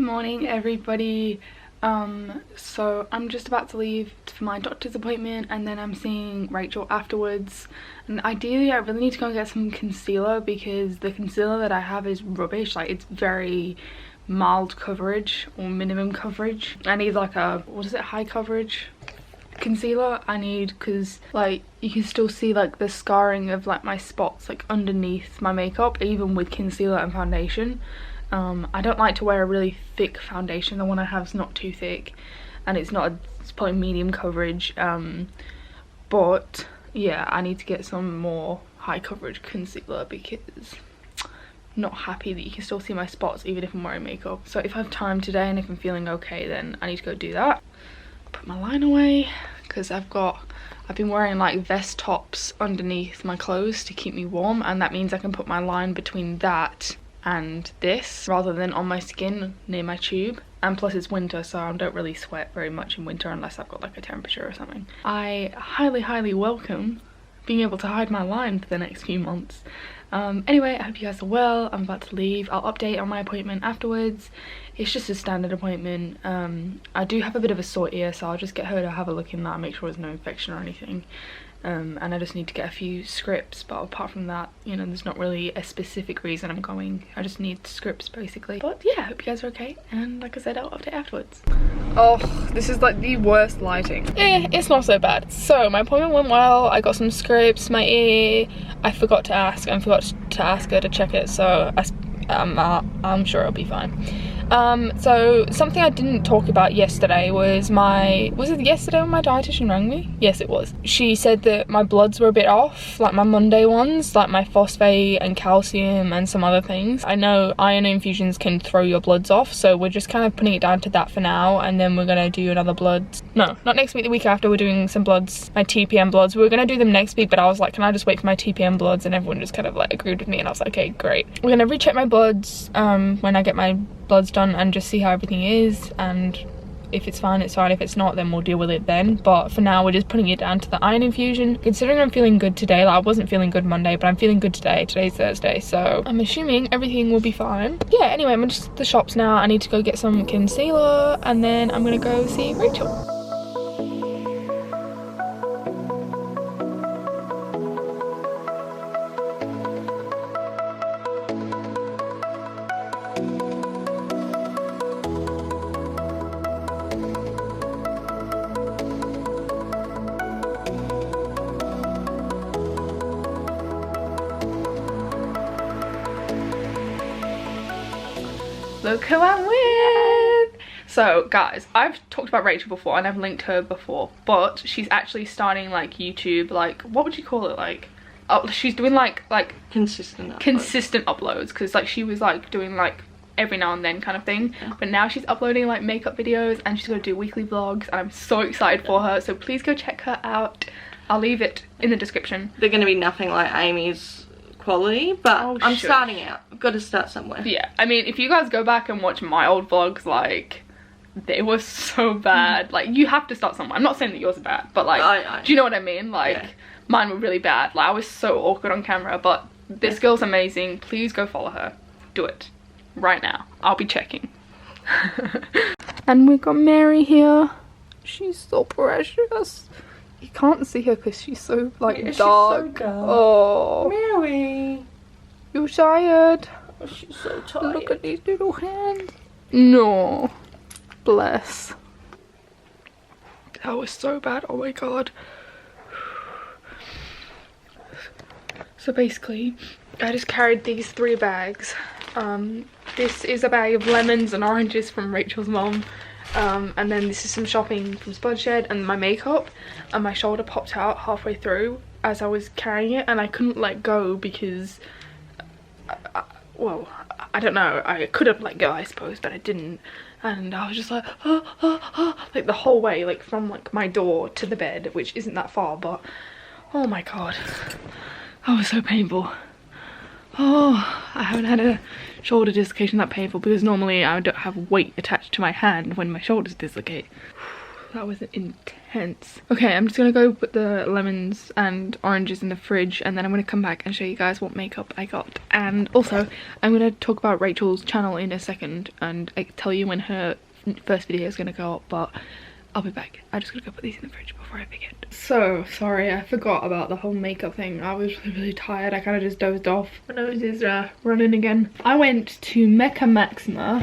morning everybody. So I'm just about to leave for my doctor's appointment and then I'm seeing Rachel afterwards, and ideally I really need to go and get some concealer because the concealer that I have is rubbish. Like, it's very mild coverage or minimum coverage. I need like a, what is it, high coverage concealer. I need, because like you can still see like the scarring of like my spots like underneath my makeup even with concealer and foundation. I don't like to wear a really thick foundation. The one I have is not too thick and it's probably medium coverage, but yeah, I need to get some more high coverage concealer because I'm not happy that you can still see my spots even if I'm wearing makeup. So if I have time today and if I'm feeling okay, then I need to go do that. Put my line away because I've been wearing like vest tops underneath my clothes to keep me warm, and that means I can put my line between that and this rather than on my skin near my tube. And plus it's winter, so I don't really sweat very much in winter unless I've got like a temperature or something. I highly welcome being able to hide my line for the next few months. Anyway, I hope you guys are well. I'm about to leave. I'll update on my appointment afterwards. It's just a standard appointment. I do have a bit of a sore ear, so I'll just get her to have a look in that and make sure there's no infection or anything. And I just need to get a few scripts, but apart from that, you know, there's not really a specific reason I'm going. I just need scripts basically. But yeah, I hope you guys are okay, and like I said, I'll update afterwards. Oh, this is like the worst lighting. It's not so bad. So my appointment went well. I got some scripts. My ear, I forgot to ask her to check it, so I'm sure it'll be fine. So something I didn't talk about yesterday was it yesterday when my dietitian rang me? Yes, it was. She said that my bloods were a bit off, like my Monday ones, like my phosphate and calcium and some other things. I know iron infusions can throw your bloods off, so we're just kind of putting it down to that for now, and then we're gonna do another blood. No, not next week, the week after. We're doing some bloods, my TPN bloods. We were gonna do them next week, but I was like, can I just wait for my TPN bloods? And everyone just kind of like agreed with me, and I was like, okay, great. We're gonna recheck my bloods when I get my bloods done and just see how everything is, and if it's fine, it's fine. If it's not, then we'll deal with it then. But for now, we're just putting it down to the iron infusion. Considering I'm feeling good today, like I wasn't feeling good Monday, but I'm feeling good today. Today's Thursday, so I'm assuming everything will be fine. Yeah, anyway, I'm just at the shops now. I need to go get some concealer and then I'm gonna go see Rachel. Look who I'm with! So guys, I've talked about Rachel before and I've linked her before, but she's actually starting like YouTube, like what would you call it, like, oh, she's doing like consistent uploads, because like she was like doing like every now and then kind of thing, but now she's uploading like makeup videos and she's gonna do weekly vlogs, and I'm so excited for her, so please go check her out. I'll leave it in the description. They're gonna be nothing like Amy's quality, but I'm starting out. I've got to start somewhere. Yeah, I mean, if you guys go back and watch my old vlogs, like they were so bad. Like, you have to start somewhere. I'm not saying that yours are bad, but like, do you know what I mean? Like, yeah. Mine were really bad. Like, I was so awkward on camera, but this girl's amazing. Please go follow her. Do it right now. I'll be checking. And we've got Mary here. She's so precious. You can't see her because she's so like dark. She's so dark. Oh, Mary, you're tired. Oh, she's so tired. Look at these little hands. No, bless. That was so bad. Oh my god. So basically, I just carried these 3 bags. This is a bag of lemons and oranges from Rachel's mom. And then this is some shopping from Spudshed and my makeup, and my shoulder popped out halfway through as I was carrying it and I couldn't let go because well, I don't know, I could have let go I suppose, but I didn't, and I was just like like the whole way, like from like my door to the bed, which isn't that far, but oh my god, that was so painful. Oh, I haven't had a shoulder dislocation that painful because normally I don't have weight attached to my hand when my shoulders dislocate. That was intense. Okay, I'm just gonna go put the lemons and oranges in the fridge, and then I'm gonna come back and show you guys what makeup I got. And also, I'm gonna talk about Rachel's channel in a second and tell you when her first video is gonna go up, but I'll be back. I just gotta go put these in the fridge before I forget. So sorry, I forgot about the whole makeup thing. I was really tired. I kind of just dozed off. My nose is running again. I went to Mecca Maxima.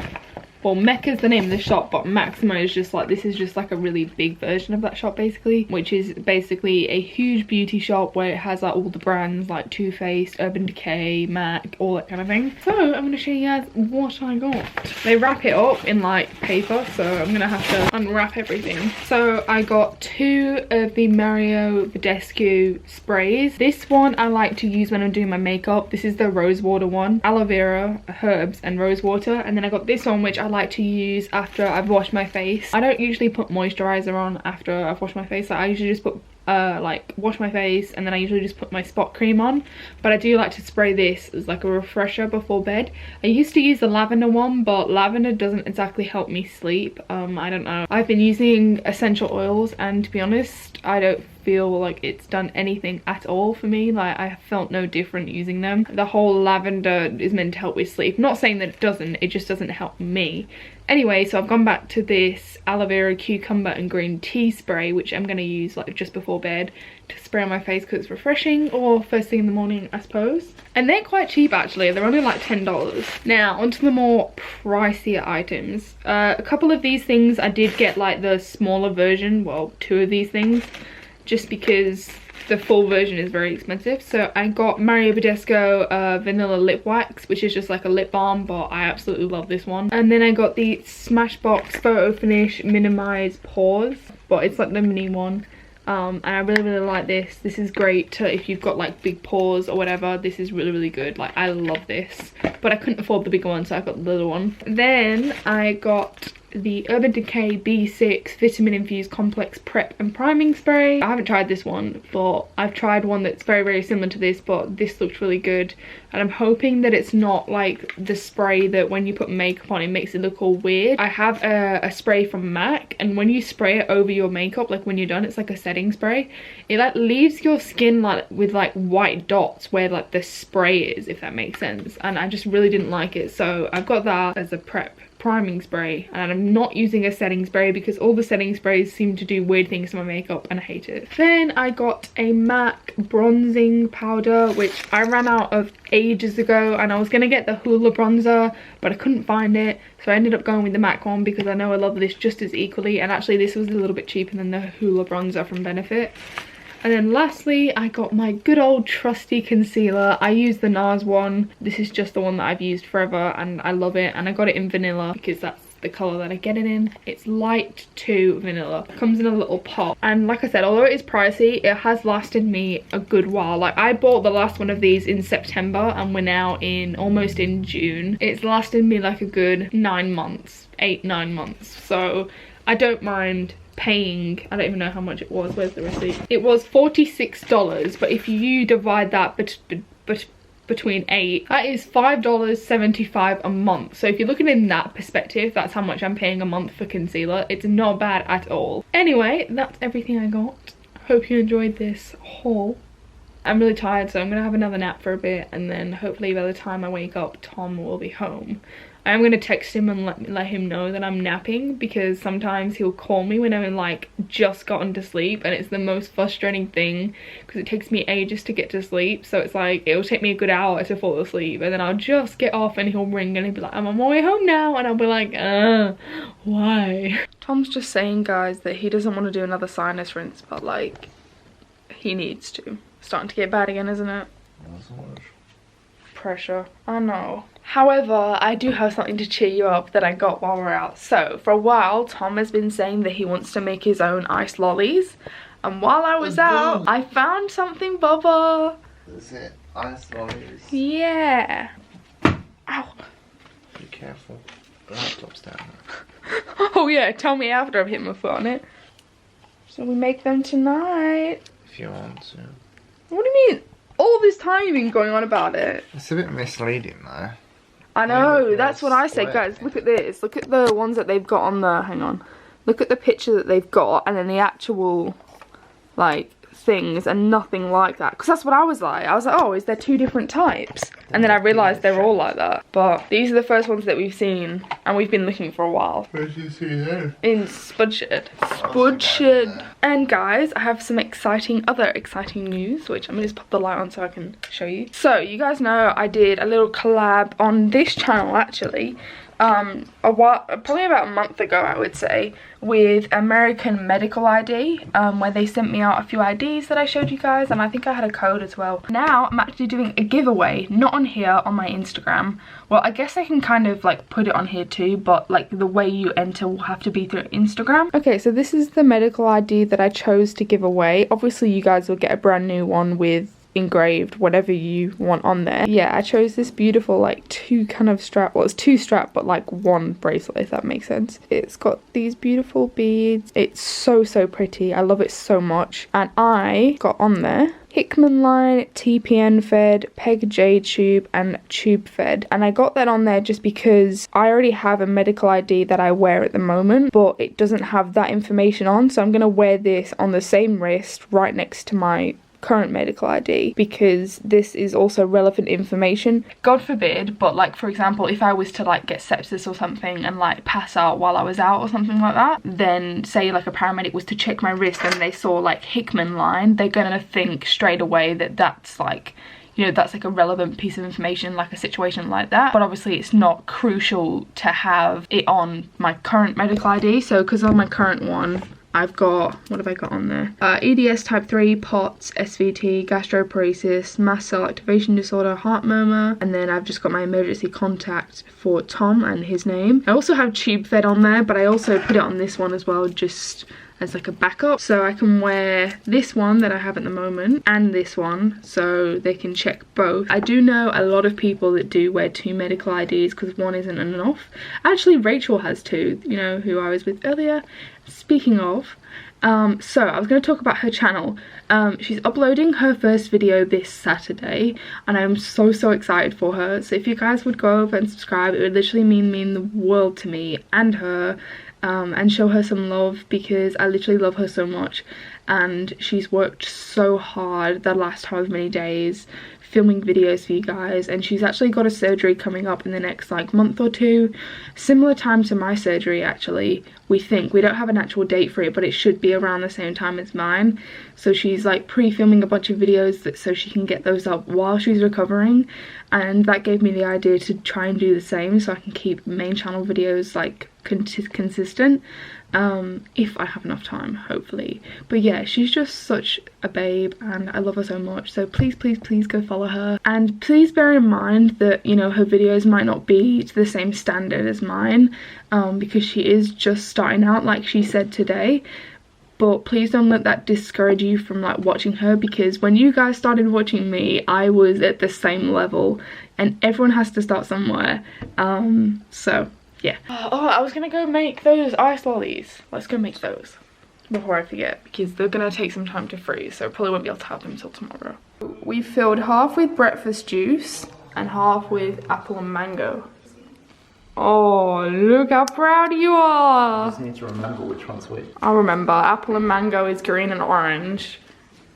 Well, Mecca's the name of the shop, but Maxima is just like, this is just like a really big version of that shop basically, which is basically a huge beauty shop where it has like all the brands like Too Faced, Urban Decay, MAC, all that kind of thing. So I'm going to show you guys what I got. They wrap it up in like paper, so I'm going to have to unwrap everything. So I got 2 of the Mario Badescu sprays. This one I like to use when I'm doing my makeup. This is the rose water one. Aloe vera, herbs and rose water. And then I got this one which I like to use after I've washed my face. I don't usually put moisturizer on after I've washed my face. I usually just put like wash my face, and then I usually just put my spot cream on, but I do like to spray this as like a refresher before bed. I used to use the lavender one, but lavender doesn't exactly help me sleep. I don't know. I've been using essential oils, and to be honest, I don't feel like it's done anything at all for me. Like, I felt no different using them. The whole lavender is meant to help with sleep. Not saying that it doesn't, it just doesn't help me. Anyway, so I've gone back to this aloe vera, cucumber and green tea spray, which I'm going to use like just before bed to spray on my face because it's refreshing, or first thing in the morning I suppose. And they're quite cheap actually, they're only like $10. Now onto the more pricier items. A couple of these things I did get like the smaller version, well 2 of these things, just because the full version is very expensive. So I got Mario Badescu vanilla lip wax, which is just like a lip balm, but I absolutely love this one. And then I got the Smashbox Photo Finish Minimize Pores, but it's like the mini one. And I really like this. This is great to, if you've got like big pores or whatever. This is really good. Like, I love this, but I couldn't afford the bigger one, so I got the little one. Then I got the Urban Decay B6 Vitamin Infused Complex Prep and Priming Spray. I haven't tried this one, but I've tried one that's very similar to this, but this looks really good. And I'm hoping that it's not like the spray that when you put makeup on it makes it look all weird. I have a spray from MAC, and when you spray it over your makeup, like when you're done, it's like a setting spray. It like leaves your skin like with like white dots where like the spray is, if that makes sense. And I just really didn't like it, so I've got that as a priming spray, and I'm not using a setting spray because all the setting sprays seem to do weird things to my makeup and I hate it. Then I got a MAC bronzing powder, which I ran out of ages ago, and I was gonna get the Hoola bronzer but I couldn't find it, so I ended up going with the MAC one because I know I love this just as equally, and actually this was a little bit cheaper than the Hoola bronzer from Benefit. And then lastly, I got my good old trusty concealer. I use the NARS one. This is just the one that I've used forever and I love it. And I got it in vanilla because that's the colour that I get it in. It's light to vanilla. It comes in a little pot. And like I said, although it is pricey, it has lasted me a good while. Like, I bought the last one of these in September and we're now almost in June. It's lasted me like a good 9 months, 8-9 months. So I don't mind paying, I don't even know how much it was, where's the receipt? It was $46, but if you divide that between 8, that is $5.75 a month. So if you're looking in that perspective, that's how much I'm paying a month for concealer. It's not bad at all. Anyway, that's everything I got. Hope you enjoyed this haul. I'm really tired, so I'm gonna have another nap for a bit, and then hopefully by the time I wake up, Tom will be home. I'm gonna text him and let him know that I'm napping, because sometimes he'll call me when I'm like just gotten to sleep, and it's the most frustrating thing because it takes me ages to get to sleep. So it's like, it'll take me a good hour to fall asleep, and then I'll just get off and he'll ring and he'll be like, I'm on my way home now, and I'll be like, why? Tom's just saying, guys, that he doesn't want to do another sinus rinse, but like, he needs to. Starting to get bad again, isn't it? Pressure. I know. However, I do have something to cheer you up that I got while we're out. So for a while, Tom has been saying that he wants to make his own ice lollies, and while I was out, I found something, Bubba. Is it ice lollies? Yeah. Ow. Be careful. The laptop's down there. Oh yeah, tell me after I've hit my foot on it. So we make them tonight. If you want to. What do you mean? All this time you've been going on about it. It's a bit misleading though. I know, that's what I say, guys. Look at this. Look at the ones that they've got on the, hang on. look at the picture that they've got and then the actual like things and nothing like that, because that's what I was like, oh, is there two different types? And then I realised they're all like that. But these are the first ones that we've seen, and we've been looking for a while. Where did you see them? In Spudshed. Spudshed. And guys, I have some other exciting news, which I'm gonna just pop the light on so I can show you. So you guys know I did a little collab on this channel actually, probably about a month ago I would say, with American Medical ID, where they sent me out a few IDs that I showed you guys, and I think I had a code as well. Now I'm actually doing a giveaway, not on here, on my Instagram. Well, I guess I can kind of like put it on here too, but like the way you enter will have to be through Instagram. Okay, so this is the medical ID that I chose to give away. Obviously you guys will get a brand new one with engraved whatever you want on there. Yeah, I chose this beautiful like two strap, well it's two strap but like one bracelet, if that makes sense. It's got these beautiful beads. It's so pretty. I love it so much. And I got on there Hickman line, TPN fed, PEG J tube and tube fed. And I got that on there just because I already have a medical ID that I wear at the moment, but it doesn't have that information on, so I'm gonna wear this on the same wrist right next to my current medical ID, because this is also relevant information. God forbid, but like for example, if I was to like get sepsis or something and like pass out while I was out or something like that, then say like a paramedic was to check my wrist and they saw like Hickman line, they're gonna think straight away that that's like, you know, that's like a relevant piece of information, like a situation like that. But obviously it's not crucial to have it on my current medical ID. So because on my current one I've got, what have I got on there? EDS type 3, POTS, SVT, gastroparesis, mast cell activation disorder, heart murmur, and then I've just got my emergency contact for Tom and his name. I also have tube fed on there, but I also put it on this one as well, just as like a backup, so I can wear this one that I have at the moment and this one, so they can check both. I do know a lot of people that do wear two medical IDs because one isn't enough. Actually Rachel has two, you know, who I was with earlier. Speaking of, so I was going to talk about her channel. She's uploading her first video this Saturday and I'm so excited for her. So if you guys would go over and subscribe, it would literally mean the world to me and her. And show her some love, because I literally love her so much, and she's worked so hard the last however many days filming videos for you guys, and she's actually got a surgery coming up in the next like month or two, similar time to my surgery actually. We don't have an actual date for it, but it should be around the same time as mine. So she's like pre-filming a bunch of videos so she can get those up while she's recovering, and that gave me the idea to try and do the same so I can keep main channel videos like consistent, if I have enough time, hopefully. But yeah, she's just such a babe and I love her so much, so please go follow her. And please bear in mind that, you know, her videos might not be to the same standard as mine, because she is just starting out like she said today. But please don't let that discourage you from like watching her, because when you guys started watching me, I was at the same level, and everyone has to start somewhere. So yeah. Oh, I was gonna go make those ice lollies. Let's go make those before I forget, because they're gonna take some time to freeze, so I probably won't be able to have them until tomorrow. We filled half with breakfast juice and half with apple and mango. Oh, look how proud you are. I just need to remember which one's which. I'll remember. Apple and mango is green and orange,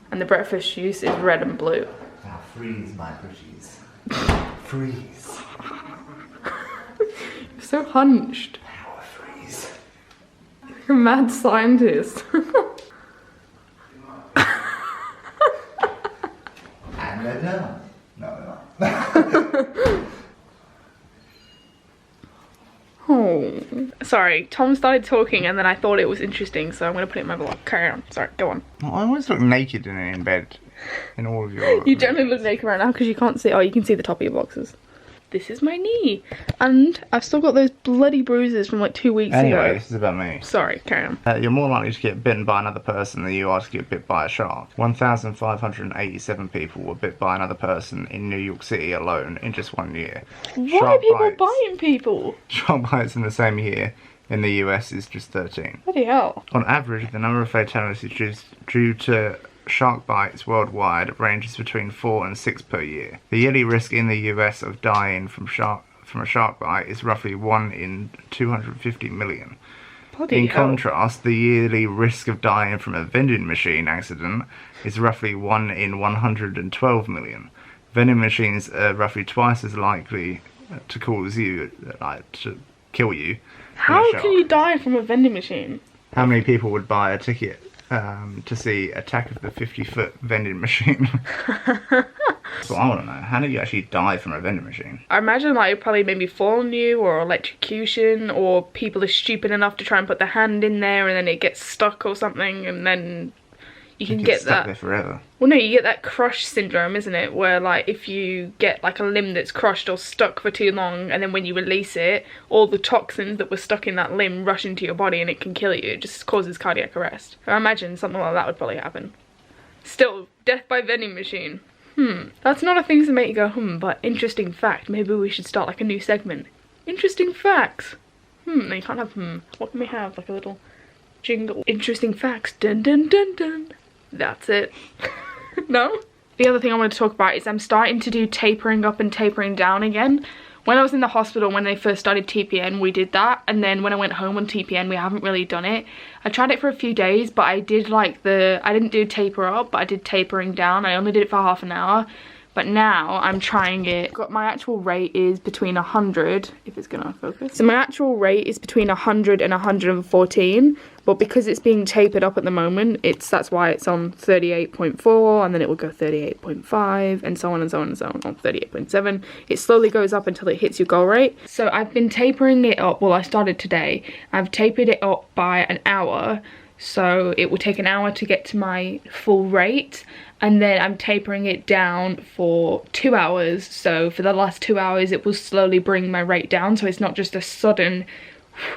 and the breakfast juice is red and blue. Now freeze, my pretties. Freeze. You're so hunched. Power freeze. You're a mad scientist. And they're done. No, they're not. Oh, sorry, Tom started talking and then I thought it was interesting, so I'm going to put it in my vlog. Carry on. Sorry, go on. I always look naked in bed in all of your... You generally look naked right now because you can't see... Oh, you can see the top of your boxes. This is my knee. And I've still got those bloody bruises from like 2 weeks ago. Anyway, this is about me. Sorry, carry on. You're more likely to get bitten by another person than you are to get bit by a shark. 1,587 people were bit by another person in New York City alone in just 1 year. Why are people biting people? Shark bites in the same year in the US is just 13. Bloody hell. On average, the number of fatalities due to shark bites worldwide ranges between 4 and 6 per year. The yearly risk in the US of dying from a shark bite is roughly 1 in 250 million. In contrast, the yearly risk of dying from a vending machine accident is roughly 1 in 112 million. Vending machines are roughly twice as likely to cause you, to kill you. How can you die from a vending machine? How many people would buy a ticket to see Attack of the 50-Foot vending machine? That's what I want to know. How do you actually die from a vending machine? I imagine like probably maybe fall on you, or electrocution, or people are stupid enough to try and put their hand in there and then it gets stuck or something, and then you can get stuck that there forever. Well, no, you get that crush syndrome, isn't it? Where like if you get like a limb that's crushed or stuck for too long, and then when you release it, all the toxins that were stuck in that limb rush into your body and it can kill you. It just causes cardiac arrest. I imagine something like that would probably happen. Still, death by vending machine. That's not a thing to make you go but interesting fact. Maybe we should start like a new segment. Interesting facts. No, you can't have What can we have? Like a little jingle. Interesting facts. Dun dun dun dun. That's it. No? The other thing I want to talk about is I'm starting to do tapering up and tapering down again. When I was in the hospital, when they first started TPN, we did that, and then when I went home on TPN, we haven't really done it. I tried it for a few days, but I did like I didn't do taper up, but I did tapering down. I only did it for half an hour, but now I'm trying it. My actual rate is between 100, if it's gonna focus. So my actual rate is between 100 and 114, but because it's being tapered up at the moment, that's why it's on 38.4, and then it will go 38.5, and so on and so on and so on 38.7. It slowly goes up until it hits your goal rate. So I've been tapering it up. Well, I started today. I've tapered it up by an hour, so it will take an hour to get to my full rate, and then I'm tapering it down for 2 hours. So for the last 2 hours, it will slowly bring my rate down, so it's not just a sudden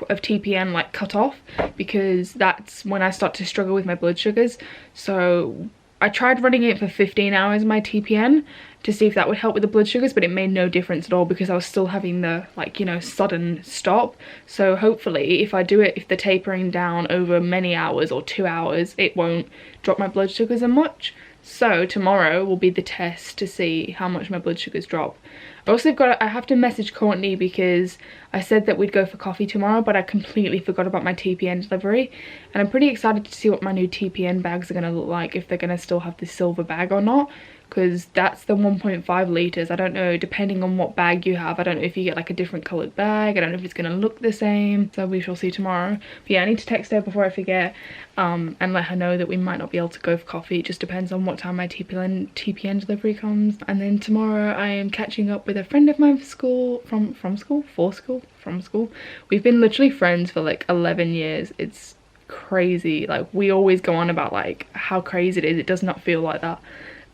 of TPN like cut off, because that's when I start to struggle with my blood sugars. So I tried running it for 15 hours, my TPN, to see if that would help with the blood sugars, but it made no difference at all because I was still having the, like, you know, sudden stop. So hopefully if I do it, if the tapering down over many hours or 2 hours, it won't drop my blood sugars as much. So tomorrow will be the test to see how much my blood sugars drop. I have to message Courtney because I said that we'd go for coffee tomorrow, but I completely forgot about my TPN delivery, and I'm pretty excited to see what my new TPN bags are going to look like, if they're going to still have the silver bag or not, because that's the 1.5 litres. I don't know, depending on what bag you have, I don't know if you get like a different coloured bag. I don't know if it's going to look the same, so we shall see tomorrow. But yeah, I need to text her before I forget, and let her know that we might not be able to go for coffee. It just depends on what time my TPN delivery comes. And then tomorrow I am catching up with a friend of mine from school. We've been literally friends for like 11 years. It's crazy. Like, we always go on about like how crazy it is. It does not feel like that.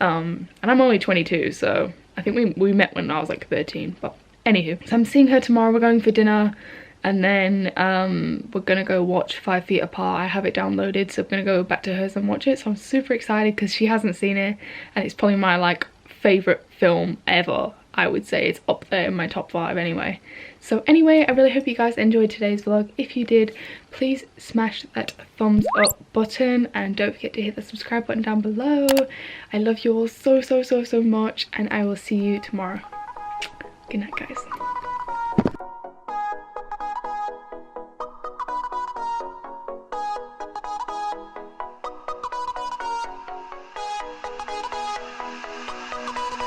And I'm only 22, so I think we met when I was like 13. But anywho, so I'm seeing her tomorrow. We're going for dinner, and then we're gonna go watch 5 Feet Apart. I have it downloaded, so I'm gonna go back to hers and watch it. So I'm super excited because she hasn't seen it, and it's probably my like favorite film ever. I would say it's up there in my top 5 anyway. So anyway, I really hope you guys enjoyed today's vlog. If you did, please smash that thumbs up button, and don't forget to hit the subscribe button down below. I love you all so much, and I will see you tomorrow. Good night, guys.